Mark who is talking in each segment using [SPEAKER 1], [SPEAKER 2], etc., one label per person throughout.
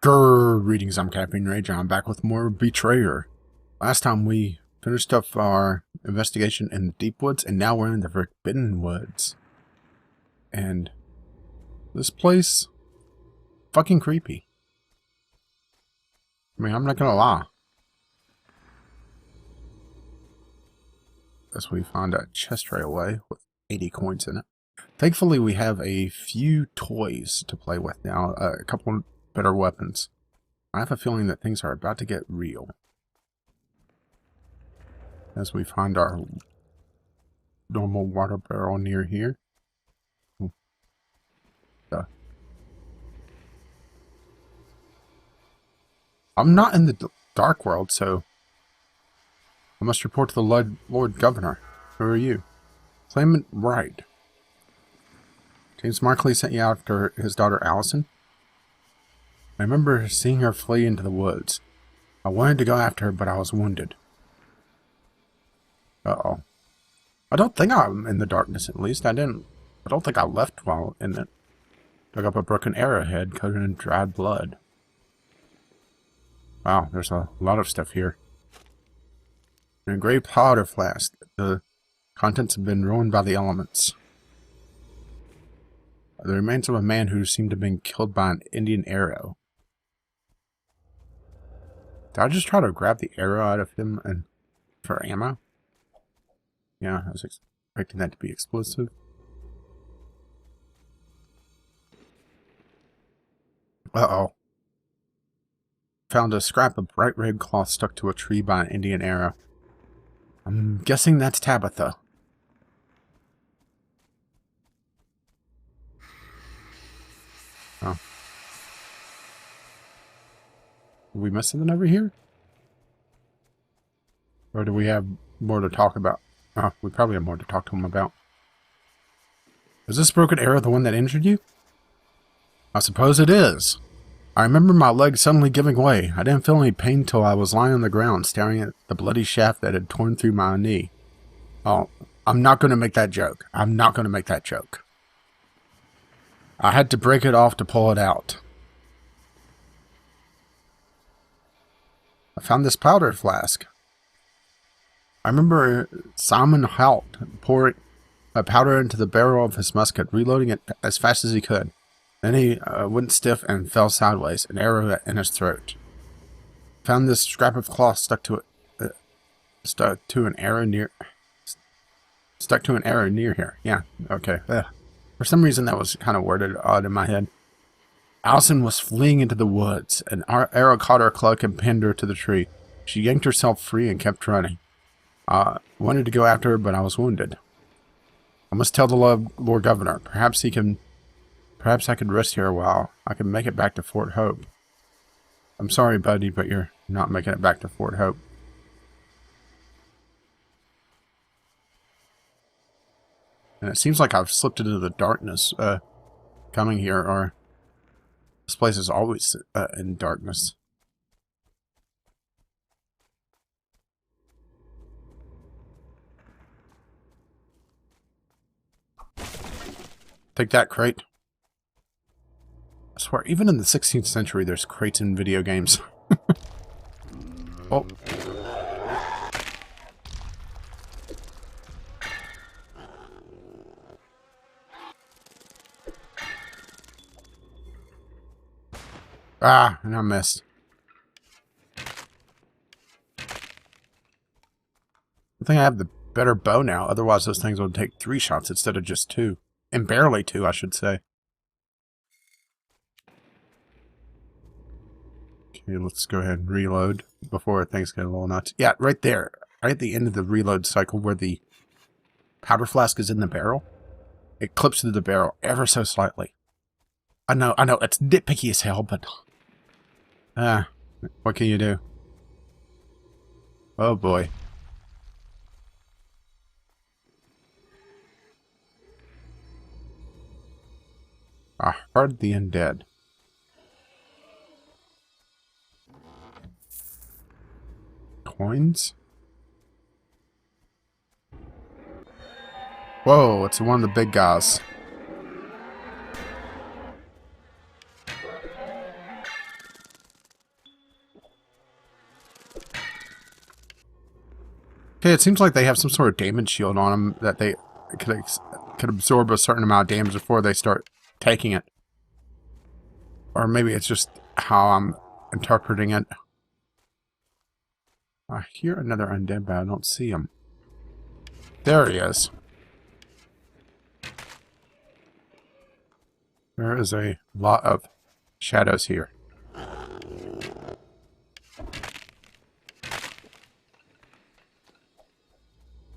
[SPEAKER 1] Greetings, I'm Caffeine Rage, and I'm back with more Betrayer. Last time we finished up our investigation in the Deep Woods, and now we're in the Forbidden Woods. And this place, fucking creepy. I mean, I'm not gonna lie. As we found a chest right away with 80 coins in it. Thankfully, we have a few toys to play with now, a couple better weapons. I have a feeling that things are about to get real. As we find our normal water barrel near here. I'm not in the dark world, so I must report to the Lord Governor. Who are you? Claimant Wright. James Markley sent you after his daughter Allison? I remember seeing her flee into the woods. I wanted to go after her, but I was wounded. Uh-oh. I don't think I'm in the darkness, at least. I don't think I left while in it. Dug up a broken arrowhead coated in dried blood. Wow, there's a lot of stuff here. And a gray powder flask. The contents have been ruined by the elements. The remains of a man who seemed to have been killed by an Indian arrow. Did I just try to grab the arrow out of him and for ammo? Yeah, I was expecting that to be explosive. Uh-oh. Found a scrap of bright red cloth stuck to a tree by an Indian arrow. I'm guessing that's Tabitha. Oh. Are we missing something over here? Or do we have more to talk about? Oh, we probably have more to talk to him about. Is this broken arrow the one that injured you? I suppose it is. I remember my leg suddenly giving way. I didn't feel any pain till I was lying on the ground, staring at the bloody shaft that had torn through my knee. Oh, I'm not going to make that joke. I'm not going to make that joke. I had to break it off to pull it out. I found this powder flask. I remember Simon Hout pouring powder into the barrel of his musket, reloading it as fast as he could. Then he went stiff and fell sideways, an arrow in his throat. Found this scrap of cloth stuck to an arrow near here. Yeah, okay. For some reason that was kind of worded odd in my head. Allison was fleeing into the woods. An arrow caught her cloak and pinned her to the tree. She yanked herself free and kept running. I wanted to go after her, but I was wounded. I must tell the Lord Governor. Perhaps I could rest here a while. I can make it back to Fort Hope. I'm sorry, buddy, but you're not making it back to Fort Hope. And it seems like I've slipped into the darkness coming here, or this place is always in darkness. Take that, crate. I swear, even in the 16th century, there's crates in video games. Oh. Ah, and I missed. I think I have the better bow now. Otherwise, those things would take 3 shots instead of just 2. And barely 2, I should say. Okay, let's go ahead and reload before things get a little nuts. Yeah, right there. Right at the end of the reload cycle where the powder flask is in the barrel. It clips through the barrel ever so slightly. I know, it's nitpicky as hell, but... what can you do? Oh boy. I heard the undead. Coins? Whoa, it's one of the big guys. Okay, it seems like they have some sort of damage shield on them that they could absorb a certain amount of damage before they start taking it. Or maybe it's just how I'm interpreting it. I hear another undead, but I don't see him. There he is. There is a lot of shadows here.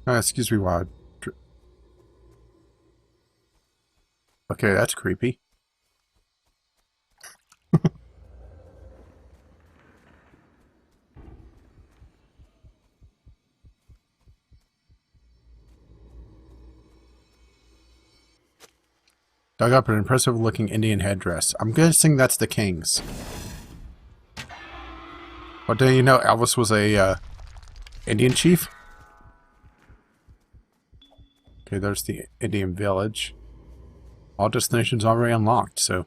[SPEAKER 1] Excuse me, while okay, that's creepy. Dug up an impressive-looking Indian headdress. I'm guessing that's the king's. What do you know? Elvis was a Indian chief? Okay, there's the Indian village. All destinations already unlocked, so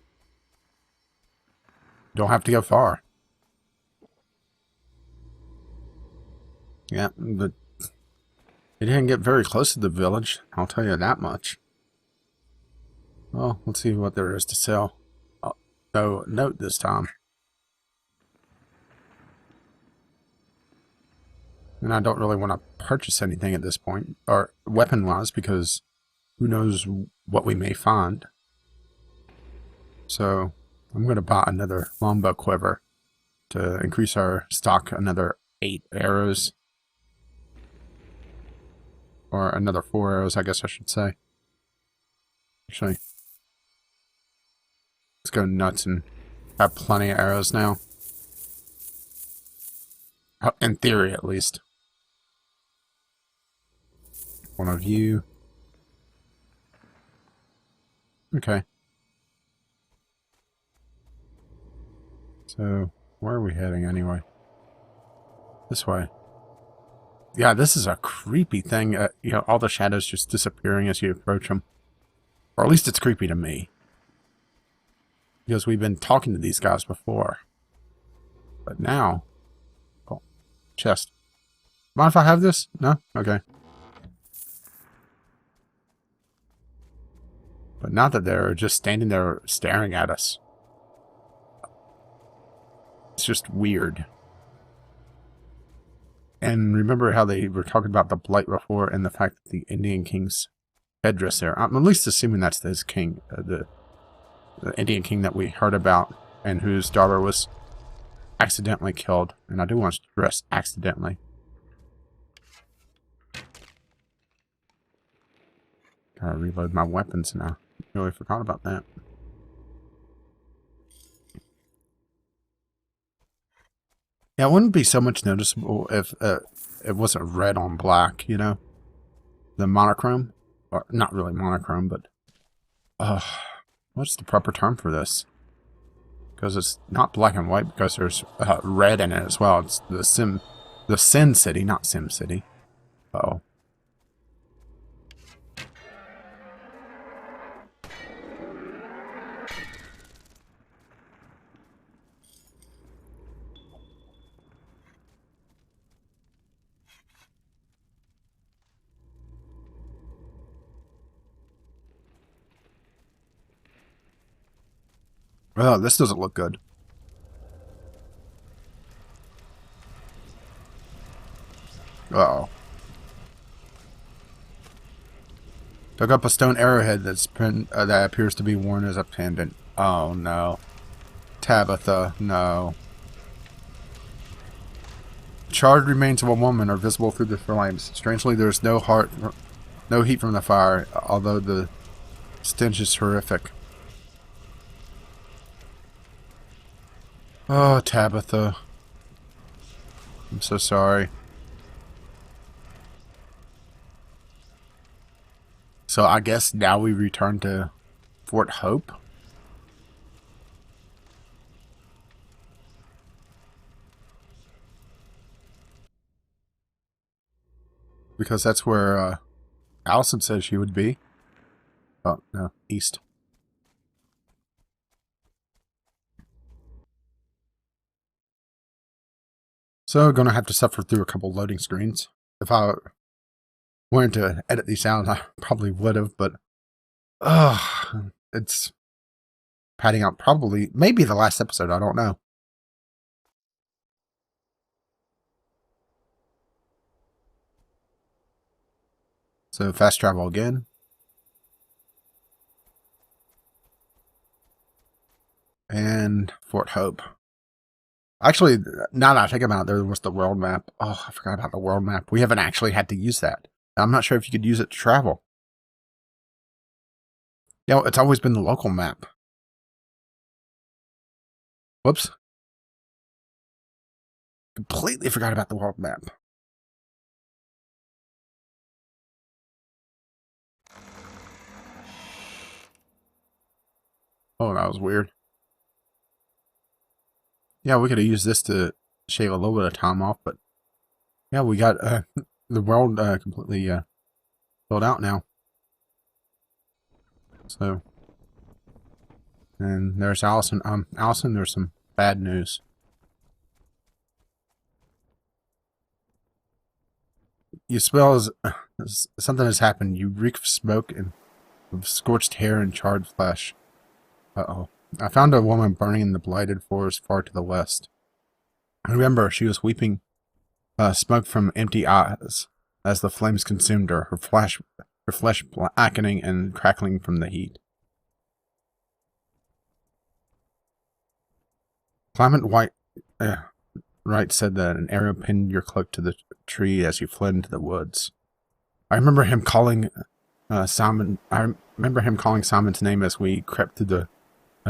[SPEAKER 1] don't have to go far. Yeah, but it didn't get very close to the village, I'll tell you that much. Well, let's see what there is to sell. Oh, no note this time. And I don't really want to purchase anything at this point, or weapon-wise, because who knows what we may find. So I'm going to buy another longbow quiver to increase our stock another 8 arrows. Or another 4 arrows, I guess I should say. Actually, let's go nuts and have plenty of arrows now. In theory, at least. One of you. Okay. So, where are we heading anyway? This way. Yeah, this is a creepy thing. You know, all the shadows just disappearing as you approach them. Or at least it's creepy to me. Because we've been talking to these guys before. But now... Oh, chest. Mind if I have this? No? Okay. But not that they're just standing there staring at us. It's just weird. And remember how they were talking about the blight before and the fact that the Indian king's headdress there. I'm at least assuming that's his king. The Indian king that we heard about and whose daughter was accidentally killed. And I do want to stress accidentally. Gotta reload my weapons now. Really forgot about that. Yeah, it wouldn't be so much noticeable if it wasn't red on black, you know? The monochrome. Or, not really monochrome, but... what's the proper term for this? Because it's not black and white, because there's red in it as well. It's the Sin City, not Sim City. Uh-oh. Well, this doesn't look good. Uh-oh. Dug up a stone arrowhead that appears to be worn as a pendant. Oh, no. Tabitha, no. Charred remains of a woman are visible through the flames. Strangely, there is no heat from the fire, although the stench is horrific. Oh, Tabitha. I'm so sorry. So I guess now we return to Fort Hope. Because that's where Allison says she would be. Oh, no, east. So, gonna have to suffer through a couple loading screens. If I wanted to edit these out, I probably would have, but it's padding out maybe the last episode, I don't know. So fast travel again. And Fort Hope. Actually, now that I think about it, there was the world map. Oh, I forgot about the world map. We haven't actually had to use that. I'm not sure if you could use it to travel. You know, it's always been the local map. Whoops. Completely forgot about the world map. Oh, that was weird. Yeah, we could have used this to shave a little bit of time off, but yeah, we got the world completely filled out now. So, and there's Allison. Allison, there's some bad news. You smell something has happened. You reek of smoke and of scorched hair and charred flesh. Uh-oh. I found a woman burning in the blighted forest far to the west. I remember she was weeping smoke from empty eyes as the flames consumed her, her flesh blackening and crackling from the heat. Clement Wright said that an arrow pinned your cloak to the tree as you fled into the woods. I remember him calling Simon. I remember him calling Simon's name as we crept through the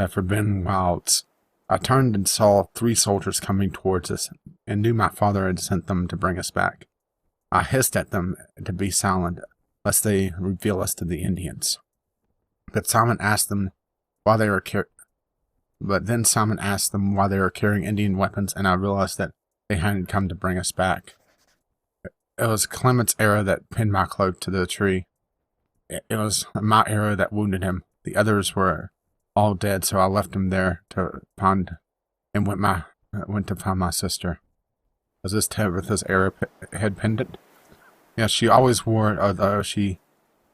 [SPEAKER 1] forbidden wilds. I turned and saw 3 soldiers coming towards us, and knew my father had sent them to bring us back. I hissed at them to be silent, lest they reveal us to the Indians. But Simon asked them why they were then Simon asked them why they were carrying Indian weapons, and I realized that they hadn't come to bring us back. It was Clement's arrow that pinned my cloak to the tree. It was my arrow that wounded him. The others were all dead, so I left him there to find and went to find my sister. Was this Tabitha's arrow head pendant? Yeah, she always wore it, although she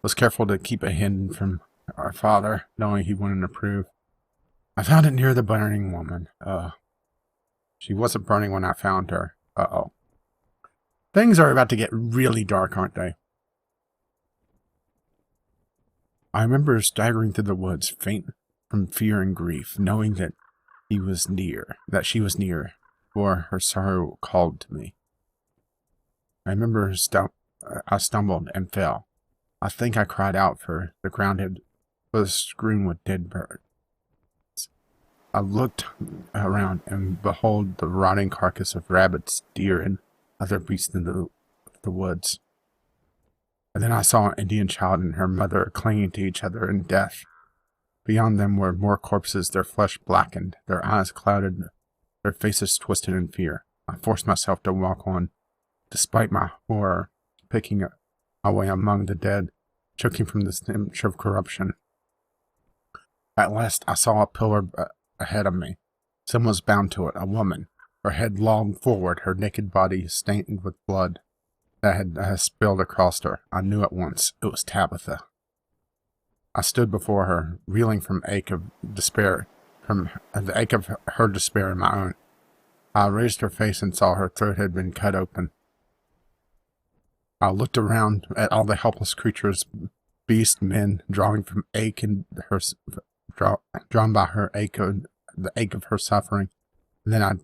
[SPEAKER 1] was careful to keep it hidden from our father, knowing he wouldn't approve. I found it near the burning woman. She wasn't burning when I found her. Uh-oh. Things are about to get really dark, aren't they? I remember staggering through the woods, faint from fear and grief, knowing that she was near, for her sorrow called to me. I remember I stumbled and fell. I think I cried out, for the ground was strewn with dead birds. I looked around, and behold the rotting carcass of rabbits, deer, and other beasts in the woods. And then I saw an Indian child and her mother clinging to each other in death. Beyond them were more corpses, their flesh blackened, their eyes clouded, their faces twisted in fear. I forced myself to walk on, despite my horror, picking my way among the dead, choking from the stench of corruption. At last I saw a pillar ahead of me. Someone was bound to it, a woman, her head lolled forward, her naked body stained with blood that had spilled across her. I knew at once it was Tabitha. I stood before her, reeling from the ache of her despair and my own. I raised her face and saw her throat had been cut open. I looked around at all the helpless creatures, beasts, men, drawn by her ache, the ache of her suffering. And then I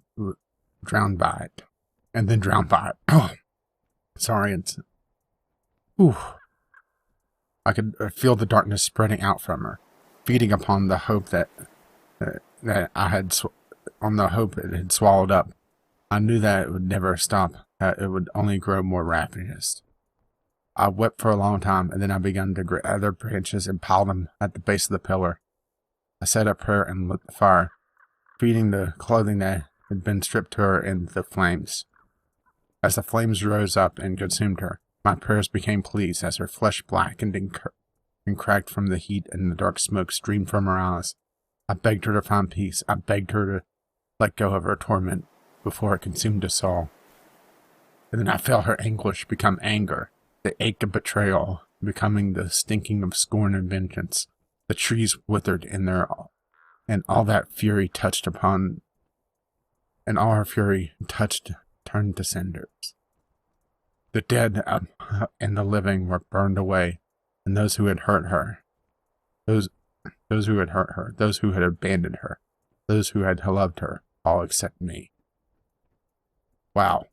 [SPEAKER 1] drowned by it. Oh, sorry, I could feel the darkness spreading out from her, feeding upon the hope that the hope it had swallowed up. I knew that it would never stop, that it would only grow more ravenous. I wept for a long time, and then I began to gather branches and pile them at the base of the pillar. I said a prayer and lit the fire, feeding the clothing that had been stripped to her in the flames. As the flames rose up and consumed her, my prayers became pleas as her flesh blackened and cracked from the heat, and the dark smoke streamed from her eyes. I begged her to find peace. I begged her to let go of her torment before it consumed us all. And then I felt her anguish become anger. The ache of betrayal, becoming the stinking of scorn and vengeance. The trees withered in and all that fury touched upon, and all her fury touched turned to cinders. The dead and the living were burned away, and those who had hurt her, those who had hurt her, those who had abandoned her, those who had loved her, all except me. Wow.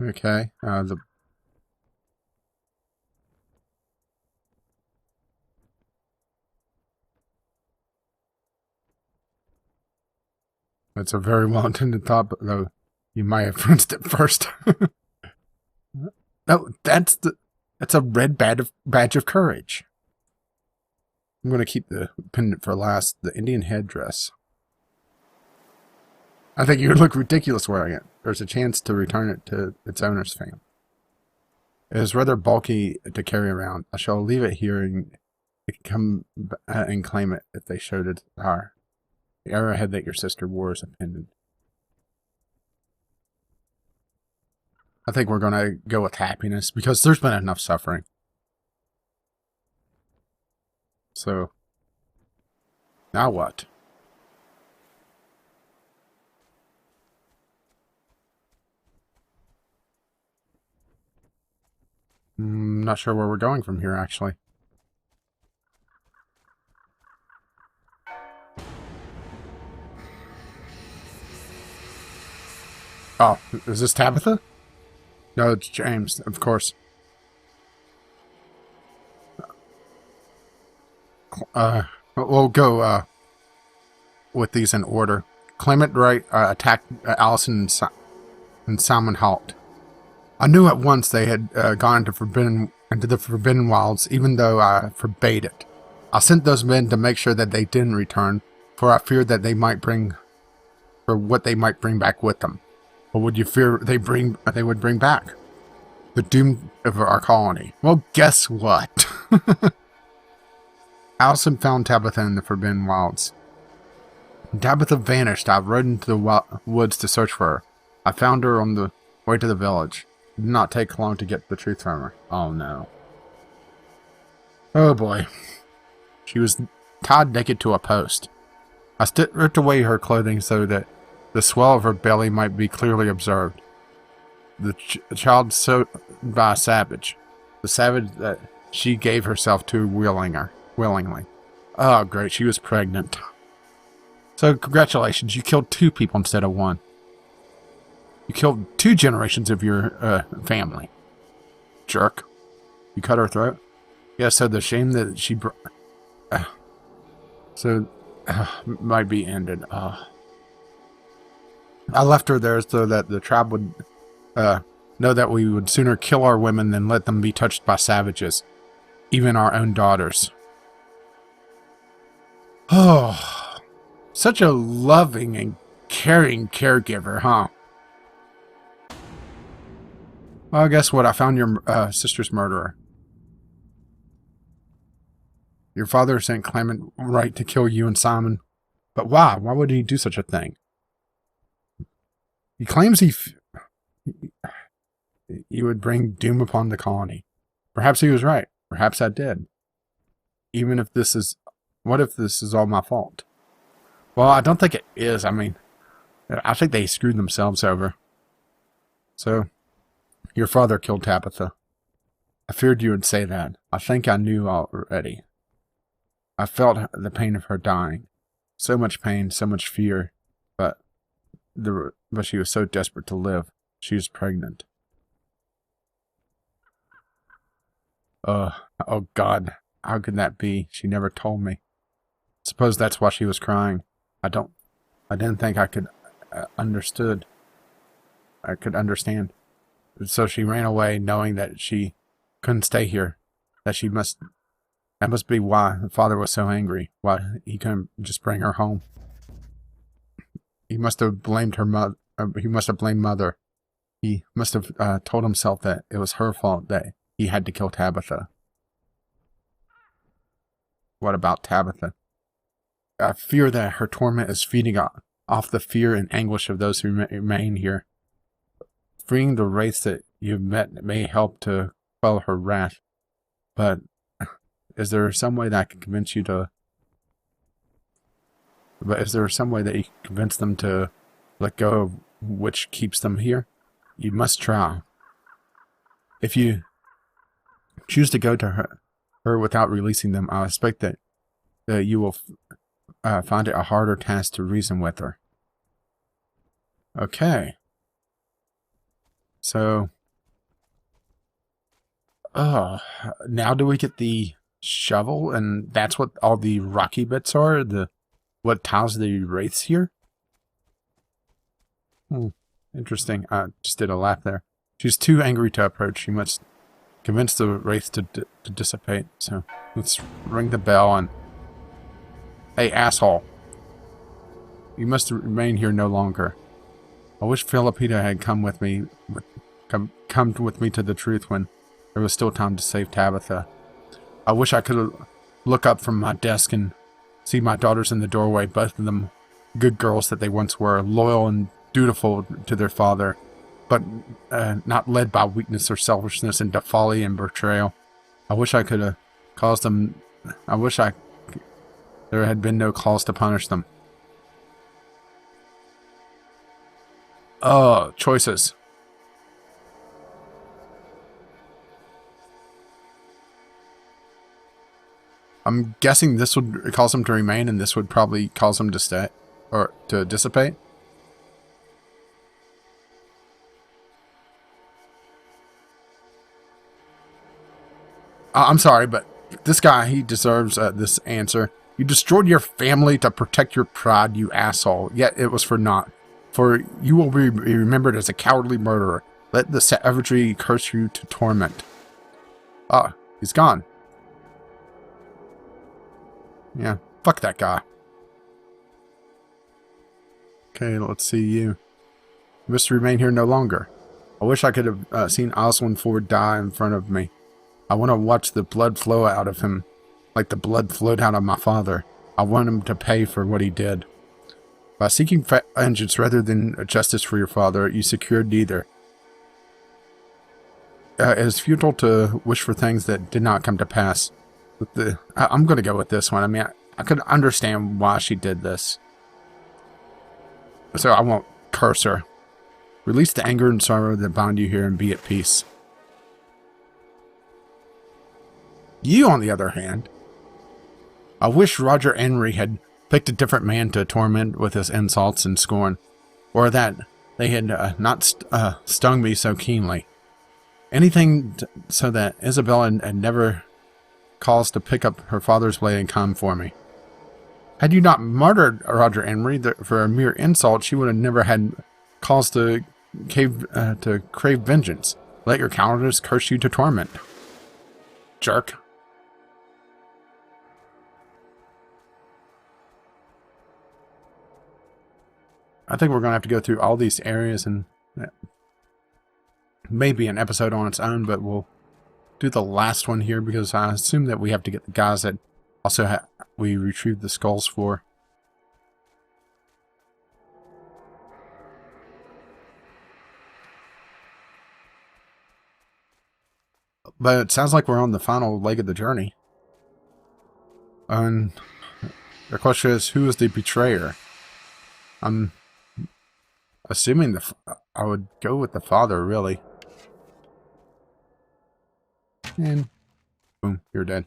[SPEAKER 1] Okay, it's a very well-intended thought, but though you might have rinsed it first. No, that's a red badge of courage. I'm going to keep the pendant for last. The Indian headdress. I think you would look ridiculous wearing it. There's a chance to return it to its owner's family. It is rather bulky to carry around. I shall leave it here and it can come and claim it if they showed it to her. The arrowhead that your sister wore is a pendant. I think we're going to go with happiness because there's been enough suffering. So, now what? I'm not sure where we're going from here, actually. Oh, is this Tabitha? No, it's James, of course. We'll go with these in order. Clement Wright attacked Allison and Simon Halt. I knew at once they had gone into the Forbidden Wilds, even though I forbade it. I sent those men to make sure that they didn't return, for I feared that they might bring back with them. What would you fear they would bring back? The doom of our colony. Well, guess what? Allison found Tabitha in the Forbidden Wilds. Tabitha vanished. I rode into the woods to search for her. I found her on the way to the village. It did not take long to get the truth from her. Oh no. Oh boy. She was tied naked to a post. I ripped away her clothing so that the swell of her belly might be clearly observed. The child sewed by a savage. The savage that she gave herself to willingly. Oh great, she was pregnant. So congratulations, you killed 2 people instead of 1. You killed 2 generations of your family. Jerk. You cut her throat? Yeah, so the shame that she might be ended. I left her there so that the tribe would know that we would sooner kill our women than let them be touched by savages. Even our own daughters. Oh, such a loving and caring caregiver, huh? Well, guess what? I found your sister's murderer. Your father sent Clement Wright to kill you and Simon. But why? Why would he do such a thing? He claims he would bring doom upon the colony. Perhaps he was right. Perhaps I did. Even if this is... What if this is all my fault? Well, I don't think it is. I mean, I think they screwed themselves over. So, your father killed Tabitha. I feared you would say that. I think I knew already. I felt the pain of her dying. So much pain, so much fear. But she was so desperate to live. She was pregnant. Oh God. How could that be? She never told me. Suppose that's why she was crying. I didn't think I could understand. So she ran away knowing that she couldn't stay here. That must be why the father was so angry. Why he couldn't just bring her home. He must have blamed her mother. He must have blamed Mother. He must have told himself that it was her fault that he had to kill Tabitha. What about Tabitha? I fear that her torment is feeding off the fear and anguish of those who remain here. Freeing the wraiths that you've met may help to quell her wrath, but is there some way that I can convince you to... But is there some way that you can convince them to let go of which keeps them here? You must try. If you choose to go to her without releasing them, I expect that you will find it a harder task to reason with her. Okay. So, now do we get the shovel, and that's what all the rocky bits are? What tiles the wraiths here? Interesting. I just did a lap there. She's too angry to approach. She must convince the wraith to dissipate. So let's ring the bell and... Hey, asshole. You must remain here no longer. I wish Philippita had come with me to the truth when there was still time to save Tabitha. I wish I could look up from my desk and see my daughters in the doorway, both of them good girls that they once were, loyal and dutiful to their father, but not led by weakness or selfishness into folly and betrayal. I wish I could have caused them... I wish there had been no cause to punish them. Choices. I'm guessing this would cause them to remain, and this would probably cause them to stay, or to dissipate. I'm sorry, but this guy, he deserves this answer. You destroyed your family to protect your pride, you asshole. Yet it was for naught. For you will be remembered as a cowardly murderer. Let the savagery curse you to torment. He's gone. Yeah, fuck that guy. Okay, let's see you. You must remain here no longer. I wish I could have seen Oswald Ford die in front of me. I want to watch the blood flow out of him, like the blood flowed out of my father. I want him to pay for what he did. By seeking vengeance rather than justice for your father, you secured neither. It is futile to wish for things that did not come to pass. I'm going to go with this one. I mean, I could understand why she did this. So I won't curse her. Release the anger and sorrow that bound you here and be at peace. You, on the other hand, I wish Roger Henry had picked a different man to torment with his insults and scorn, or that they had not stung me so keenly. Anything so that Isabella had never caused to pick up her father's blade and come for me. Had you not murdered Roger Henry for a mere insult, she would have never had cause to crave vengeance. Let your cowardice curse you to torment. Jerk. I think we're going to have to go through all these areas, and maybe an episode on its own, but we'll do the last one here because I assume that we have to get the guys that also we retrieved the skulls for. But it sounds like we're on the final leg of the journey. And the question is, who is the betrayer? I'm assuming I would go with the father, really. And boom, you're dead.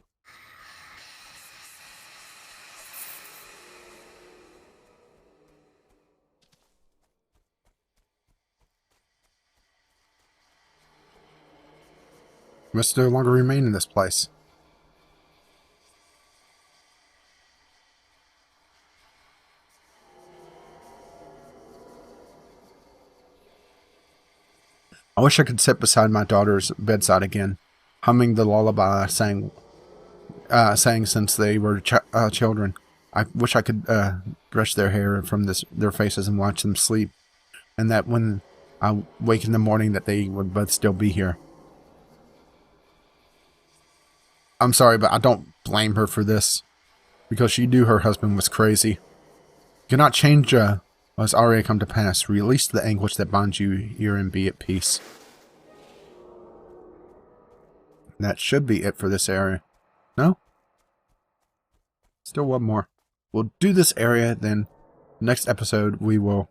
[SPEAKER 1] You must no longer remain in this place. I wish I could sit beside my daughter's bedside again, humming the lullaby I sang since they were children. I wish I could brush their hair from their faces and watch them sleep, and that when I wake in the morning that they would both still be here. I'm sorry, but I don't blame her for this. because she knew her husband was crazy. You cannot change what has already come to pass. Release the anguish that binds you here and be at peace. That should be it for this area. No? Still one more. We'll do this area, then next episode we will...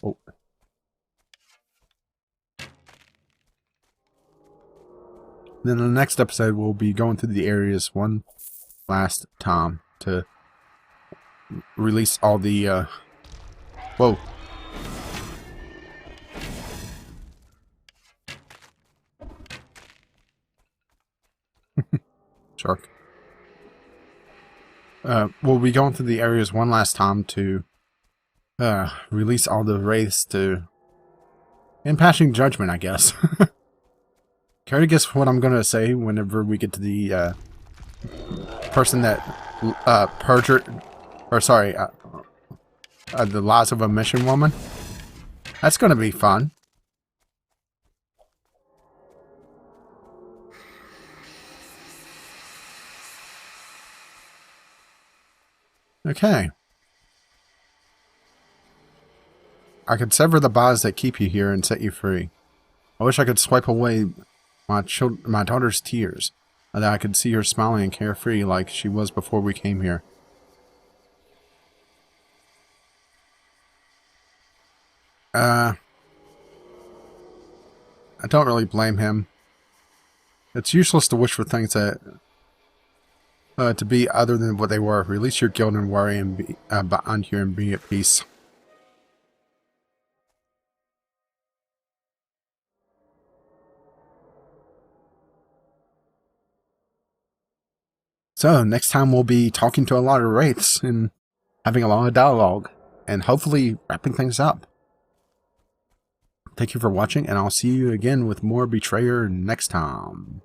[SPEAKER 1] Oh. Then the next episode we'll be going through the areas one last time to release all the... Whoa. Shark. We'll be going through the areas one last time to release all the wraiths to... in passing judgment, I guess. Care to guess what I'm going to say whenever we get to the person that perjured... or sorry, the lies of a mission woman? That's going to be fun. Okay. I could sever the bonds that keep you here and set you free. I wish I could swipe away my daughter's tears, and that I could see her smiling and carefree like she was before we came here. I don't really blame him. It's useless to wish for things that to be other than what they were. Release your guilt and worry and be behind you and be at peace. So, next time we'll be talking to a lot of wraiths and having a lot of dialogue and hopefully wrapping things up. Thank you for watching, and I'll see you again with more Betrayer next time.